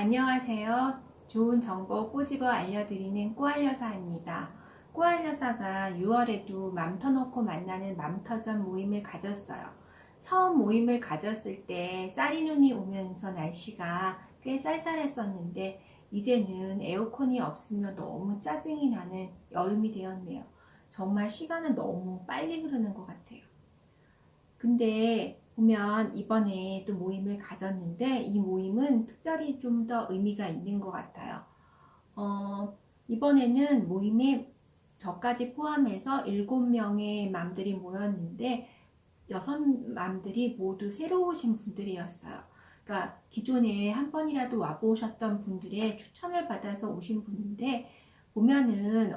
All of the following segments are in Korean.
안녕하세요. 좋은 정보 꼬집어 알려드리는 꼬알여사입니다. 꼬알여사가 6월에도 맘 터놓고 만나는 맘터전 모임을 가졌어요. 처음 모임을 가졌을 때 쌀이 눈이 오면서 날씨가 꽤 쌀쌀했었는데 이제는 에어컨이 없으면 너무 짜증이 나는 여름이 되었네요. 정말 시간은 너무 빨리 흐르는 것 같아요. 근데 보면 이번에 또 모임을 가졌는데 이 모임은 특별히 좀 더 의미가 있는 것 같아요. 이번에는 모임에 저까지 포함해서 7명의 맘들이 모였는데 6맘들이 모두 새로 오신 분들이었어요. 그러니까 기존에 한 번이라도 와보셨던 분들의 추천을 받아서 오신 분인데 보면은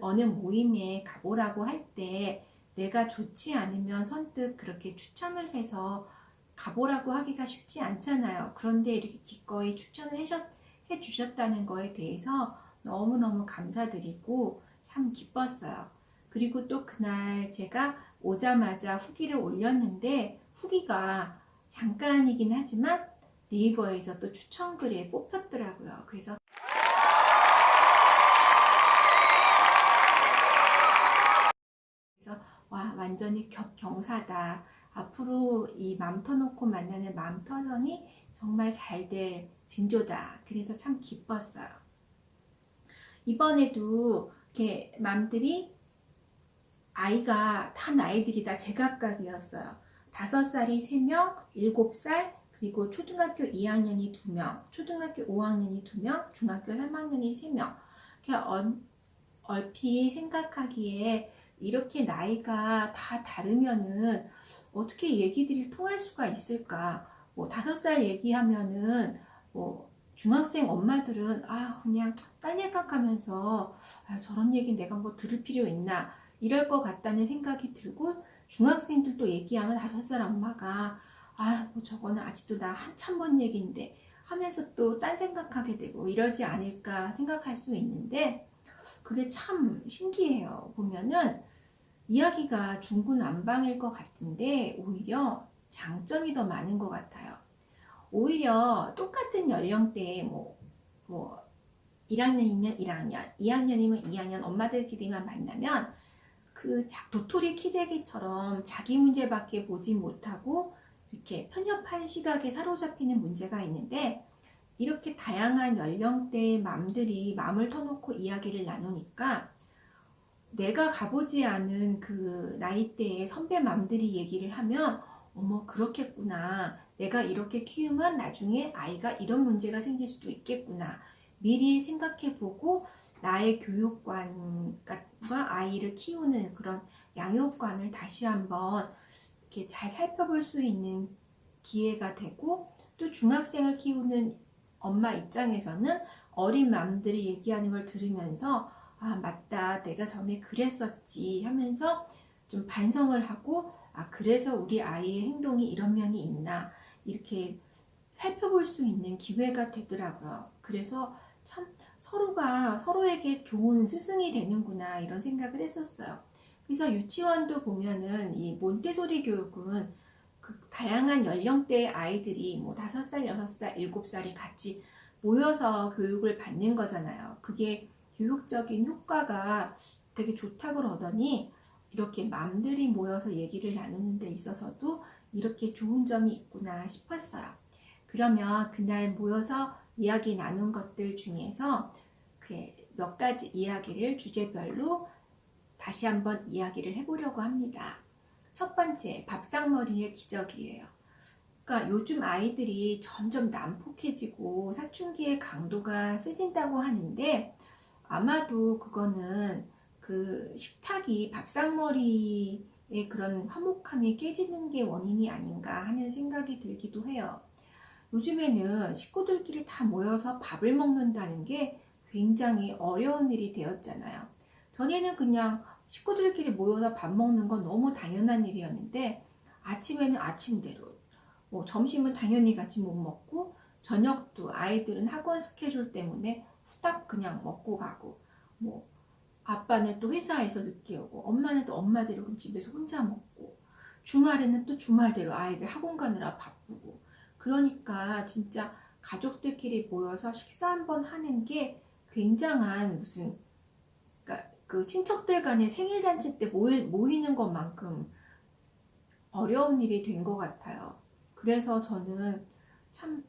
어느 모임에 가보라고 할 때 내가 좋지 않으면 선뜻 그렇게 추천을 해서 가보라고 하기가 쉽지 않잖아요. 그런데 이렇게 기꺼이 추천을 해주셨다는 거에 대해서 너무너무 감사드리고 참 기뻤어요. 그리고 또 그날 제가 오자마자 후기를 올렸는데 후기가 잠깐이긴 하지만 네이버에서 또 추천글에 뽑혔더라고요. 그래서 와, 완전히 격경사다. 앞으로 이 맘 터놓고 만나는 맘터전이 정말 잘 될 징조다. 그래서 참 기뻤어요. 이번에도 이렇게 맘들이 아이가 다 나이들이 다 제각각이었어요. 5살이 3명, 7살, 그리고 초등학교 2학년이 2명, 초등학교 5학년이 2명, 중학교 3학년이 3명. 얼핏 생각하기에 이렇게 나이가 다 다르면은 어떻게 얘기들이 통할 수가 있을까? 뭐 5살 얘기하면은 뭐 중학생 엄마들은 그냥 딴 생각하면서 저런 얘기 내가 뭐 들을 필요 있나 이럴 것 같다는 생각이 들고 중학생들도 얘기하면 5살 엄마가 뭐 저거는 아직도 나 한참 번 얘기인데 하면서 또 딴 생각하게 되고 이러지 않을까 생각할 수 있는데 그게 참 신기해요. 보면은 이야기가 중구난방일 것 같은데 오히려 장점이 더 많은 것 같아요. 오히려 똑같은 연령대에 뭐 1학년이면 1학년, 2학년이면 2학년 엄마들끼리만 만나면 그 도토리 키재기처럼 자기 문제밖에 보지 못하고 이렇게 편협한 시각에 사로잡히는 문제가 있는데 이렇게 다양한 연령대의 맘들이 마음을 터놓고 이야기를 나누니까 내가 가보지 않은 그 나이대의 선배 맘들이 얘기를 하면 어머 그렇겠구나. 내가 이렇게 키우면 나중에 아이가 이런 문제가 생길 수도 있겠구나. 미리 생각해보고 나의 교육관과 아이를 키우는 그런 양육관을 다시 한번 이렇게 잘 살펴볼 수 있는 기회가 되고 또 중학생을 키우는 엄마 입장에서는 어린 맘들이 얘기하는 걸 들으면서 맞다 내가 전에 그랬었지 하면서 좀 반성을 하고 그래서 우리 아이의 행동이 이런 면이 있나 이렇게 살펴볼 수 있는 기회가 되더라고요. 그래서 참 서로가 서로에게 좋은 스승이 되는구나 이런 생각을 했었어요. 그래서 유치원도 보면은 이 몬테소리 교육은 그 다양한 연령대의 아이들이 뭐 5살, 6살, 7살이 같이 모여서 교육을 받는 거잖아요. 그게 교육적인 효과가 되게 좋다고 그러더니 이렇게 맘들이 모여서 얘기를 나누는 데 있어서도 이렇게 좋은 점이 있구나 싶었어요. 그러면 그날 모여서 이야기 나눈 것들 중에서 몇 가지 이야기를 주제별로 다시 한번 이야기를 해보려고 합니다. 첫 번째, 밥상머리의 기적이에요. 그러니까 요즘 아이들이 점점 난폭해지고 사춘기의 강도가 세진다고 하는데 아마도 그거는 그 식탁이 밥상머리의 그런 화목함이 깨지는 게 원인이 아닌가 하는 생각이 들기도 해요. 요즘에는 식구들끼리 다 모여서 밥을 먹는다는 게 굉장히 어려운 일이 되었잖아요. 전에는 그냥 식구들끼리 모여서 밥 먹는 건 너무 당연한 일이었는데 아침에는 아침대로 점심은 당연히 같이 못 먹고 저녁도 아이들은 학원 스케줄 때문에 후딱 그냥 먹고 가고 뭐 아빠는 또 회사에서 늦게 오고 엄마는 또 엄마대로 집에서 혼자 먹고 주말에는 또 주말대로 아이들 학원 가느라 바쁘고 그러니까 진짜 가족들끼리 모여서 식사 한번 하는 게 굉장한 무슨, 그러니까 그 친척들 간의 생일 잔치 때 모이는 것만큼 어려운 일이 된 것 같아요. 그래서 저는 참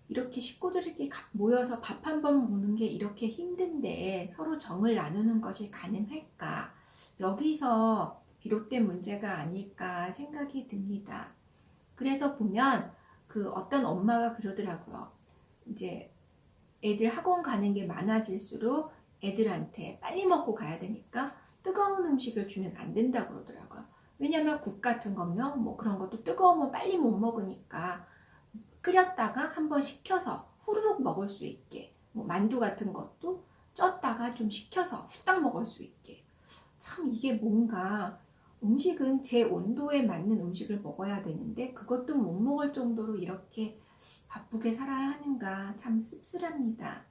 이렇게 식구들끼리 모여서 밥 한 번 먹는 게 이렇게 힘든데 서로 정을 나누는 것이 가능할까? 여기서 비롯된 문제가 아닐까 생각이 듭니다. 그래서 보면 그 어떤 엄마가 그러더라고요. 이제 애들 학원 가는 게 많아질수록 애들한테 빨리 먹고 가야 되니까 뜨거운 음식을 주면 안 된다고 그러더라고요. 왜냐면 국 같은 거면 뭐 그런 것도 뜨거우면 빨리 못 먹으니까 끓였다가 한번 식혀서 후루룩 먹을 수 있게, 뭐 만두 같은 것도 쪘다가 좀 식혀서 후딱 먹을 수 있게. 참 이게 뭔가 음식은 제 온도에 맞는 음식을 먹어야 되는데 그것도 못 먹을 정도로 이렇게 바쁘게 살아야 하는가 참 씁쓸합니다.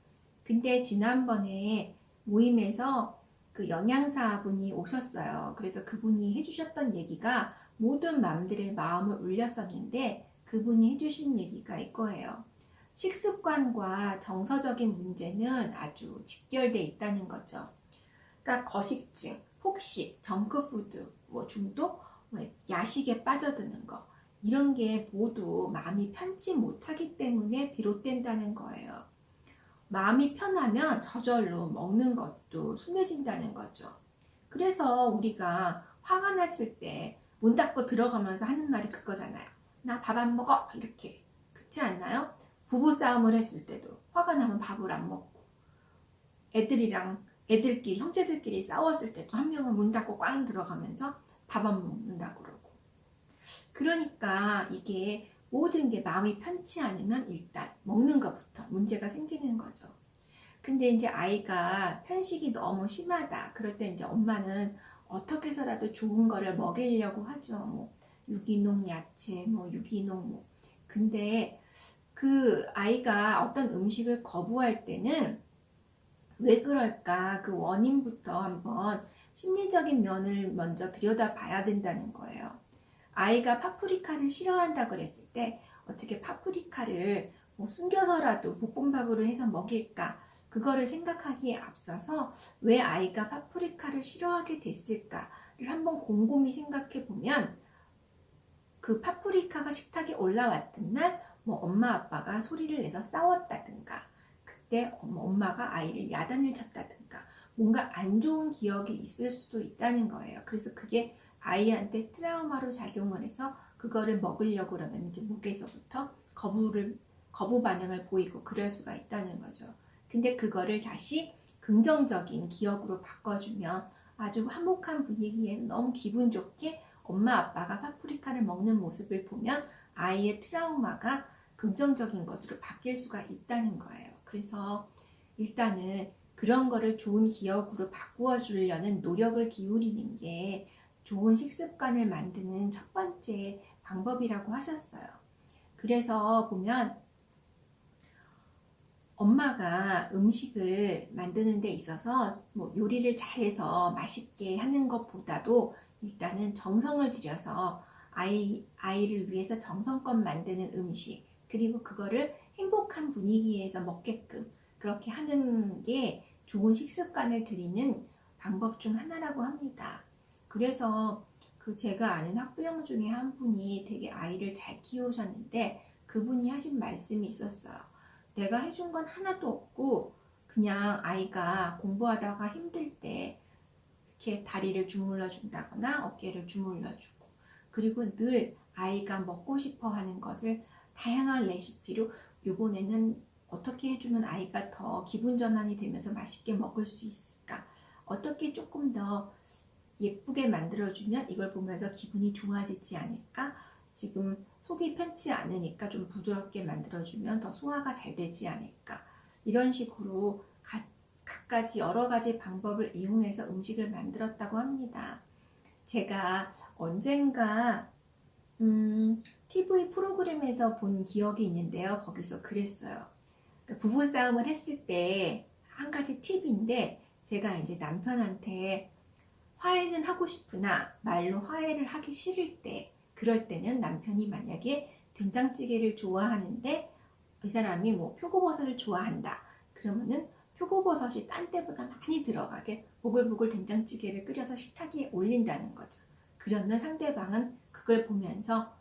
근데 지난번에 모임에서 그 영양사분이 오셨어요. 그래서 그분이 해주셨던 얘기가 모든 맘들의 마음을 울렸었는데 그분이 해주신 얘기가 이거예요. 식습관과 정서적인 문제는 아주 직결돼 있다는 거죠. 그러니까 거식증, 폭식, 정크푸드, 뭐 중독, 야식에 빠져드는 거 이런 게 모두 마음이 편치 못하기 때문에 비롯된다는 거예요. 마음이 편하면 저절로 먹는 것도 순해진다는 거죠. 그래서 우리가 화가 났을 때 문 닫고 들어가면서 하는 말이 그거잖아요. 나 밥 안 먹어 이렇게. 그렇지 않나요? 부부싸움을 했을 때도 화가 나면 밥을 안 먹고 애들끼리 형제들끼리 싸웠을 때도 한 명은 문 닫고 꽝 들어가면서 밥 안 먹는다 그러고. 그러니까 이게 모든 게 마음이 편치 않으면 일단 먹는 것부터 문제가 생기는 거죠. 근데 이제 아이가 편식이 너무 심하다. 그럴 때 이제 엄마는 어떻게 해서라도 좋은 거를 먹이려고 하죠. 뭐 유기농 야채, 뭐 유기농 뭐. 근데 그 아이가 어떤 음식을 거부할 때는 왜 그럴까? 그 원인부터 한번 심리적인 면을 먼저 들여다봐야 된다는 거예요. 아이가 파프리카를 싫어한다 그랬을 때 어떻게 파프리카를 뭐 숨겨서라도 볶음밥으로 해서 먹일까? 그거를 생각하기에 앞서서 왜 아이가 파프리카를 싫어하게 됐을까를 한번 곰곰이 생각해 보면 그 파프리카가 식탁에 올라왔던 날 뭐 엄마 아빠가 소리를 내서 싸웠다든가 그때 엄마가 아이를 야단을 쳤다든가 뭔가 안 좋은 기억이 있을 수도 있다는 거예요. 그래서 그게 아이한테 트라우마로 작용을 해서 그거를 먹으려고 그러면 이제 목에서부터 거부 반응을 보이고 그럴 수가 있다는 거죠. 근데 그거를 다시 긍정적인 기억으로 바꿔주면 아주 화목한 분위기에 너무 기분 좋게 엄마 아빠가 파프리카를 먹는 모습을 보면 아이의 트라우마가 긍정적인 것으로 바뀔 수가 있다는 거예요. 그래서 일단은 그런 거를 좋은 기억으로 바꾸어 주려는 노력을 기울이는 게 좋은 식습관을 만드는 첫 번째 방법이라고 하셨어요. 그래서 보면 엄마가 음식을 만드는 데 있어서 뭐 요리를 잘해서 맛있게 하는 것보다도 일단은 정성을 들여서 아이를 위해서 정성껏 만드는 음식 그리고 그거를 행복한 분위기에서 먹게끔 그렇게 하는 게 좋은 식습관을 들이는 방법 중 하나라고 합니다. 그래서 그 제가 아는 학부형 중에 한 분이 되게 아이를 잘 키우셨는데 그분이 하신 말씀이 있었어요. 내가 해준 건 하나도 없고 그냥 아이가 공부하다가 힘들 때 이렇게 다리를 주물러 준다거나 어깨를 주물러 주고 그리고 늘 아이가 먹고 싶어 하는 것을 다양한 레시피로 이번에는 어떻게 해주면 아이가 더 기분 전환이 되면서 맛있게 먹을 수 있을까? 어떻게 조금 더 예쁘게 만들어주면 이걸 보면서 기분이 좋아지지 않을까? 지금 속이 편치 않으니까 좀 부드럽게 만들어주면 더 소화가 잘 되지 않을까? 이런 식으로 갖가지 여러 가지 방법을 이용해서 음식을 만들었다고 합니다. 제가 언젠가 TV 프로그램에서 본 기억이 있는데요. 거기서 그랬어요. 부부싸움을 했을 때 한 가지 팁인데 제가 이제 남편한테 화해는 하고 싶으나 말로 화해를 하기 싫을 때 그럴 때는 남편이 만약에 된장찌개를 좋아하는데 이 사람이 뭐 표고버섯을 좋아한다. 그러면은 표고버섯이 딴 때보다 많이 들어가게 보글보글 된장찌개를 끓여서 식탁에 올린다는 거죠. 그러면 상대방은 그걸 보면서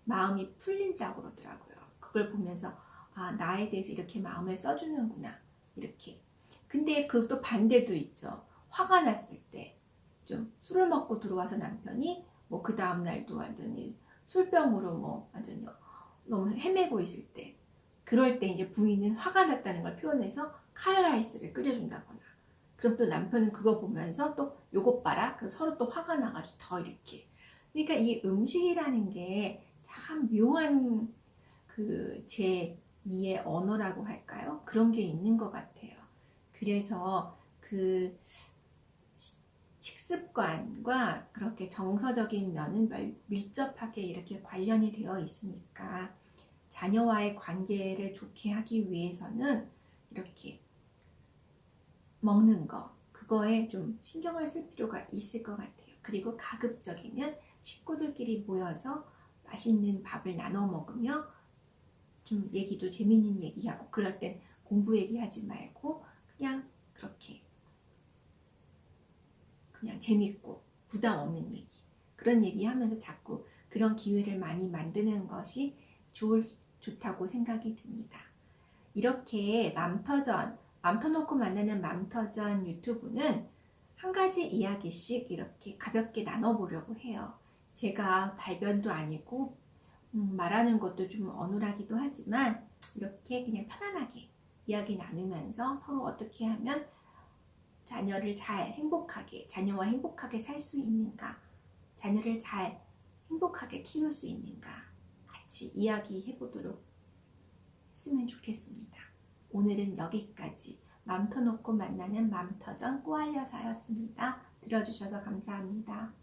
마음이 풀린다고 그러더라고요. 그걸 보면서 아, 나에 대해서 이렇게 마음을 써주는구나. 이렇게. 근데 그것도 반대도 있죠. 화가 났을 때 좀 술을 먹고 들어와서 남편이 뭐 그 다음날도 완전히 술병으로 뭐 완전히 너무 헤매고 있을 때 그럴 때 이제 부인은 화가 났다는 걸 표현해서 카레라이스를 끓여준다거나 그럼 또 남편은 그거 보면서 또 요것 봐라. 그럼 서로 또 화가 나가지고 더 이렇게. 그러니까 이 음식이라는 게 참 묘한 그 제2의 언어라고 할까요? 그런 게 있는 것 같아요. 그래서 그 식습관과 그렇게 정서적인 면은 밀접하게 이렇게 관련이 되어 있으니까 자녀와의 관계를 좋게 하기 위해서는 이렇게 먹는 거, 그거에 좀 신경을 쓸 필요가 있을 것 같아요. 그리고 가급적이면 식구들끼리 모여서 맛있는 밥을 나눠 먹으며 좀 얘기도 재밌는 얘기하고 그럴 땐 공부 얘기하지 말고 그냥 그렇게 그냥 재밌고 부담 없는 얘기 그런 얘기하면서 자꾸 그런 기회를 많이 만드는 것이 좋다고 생각이 듭니다. 이렇게 맘 터놓고 만나는 맘터전 유튜브는 한 가지 이야기씩 이렇게 가볍게 나눠보려고 해요. 제가 달변도 아니고 말하는 것도 좀 어눌하기도 하지만 이렇게 그냥 편안하게 이야기 나누면서 서로 어떻게 하면 자녀를 잘 행복하게, 자녀와 행복하게 살 수 있는가, 자녀를 잘 행복하게 키울 수 있는가 같이 이야기해 보도록 했으면 좋겠습니다. 오늘은 여기까지 맘 터놓고 만나는 맘터전 꼬알여사였습니다. 들어주셔서 감사합니다.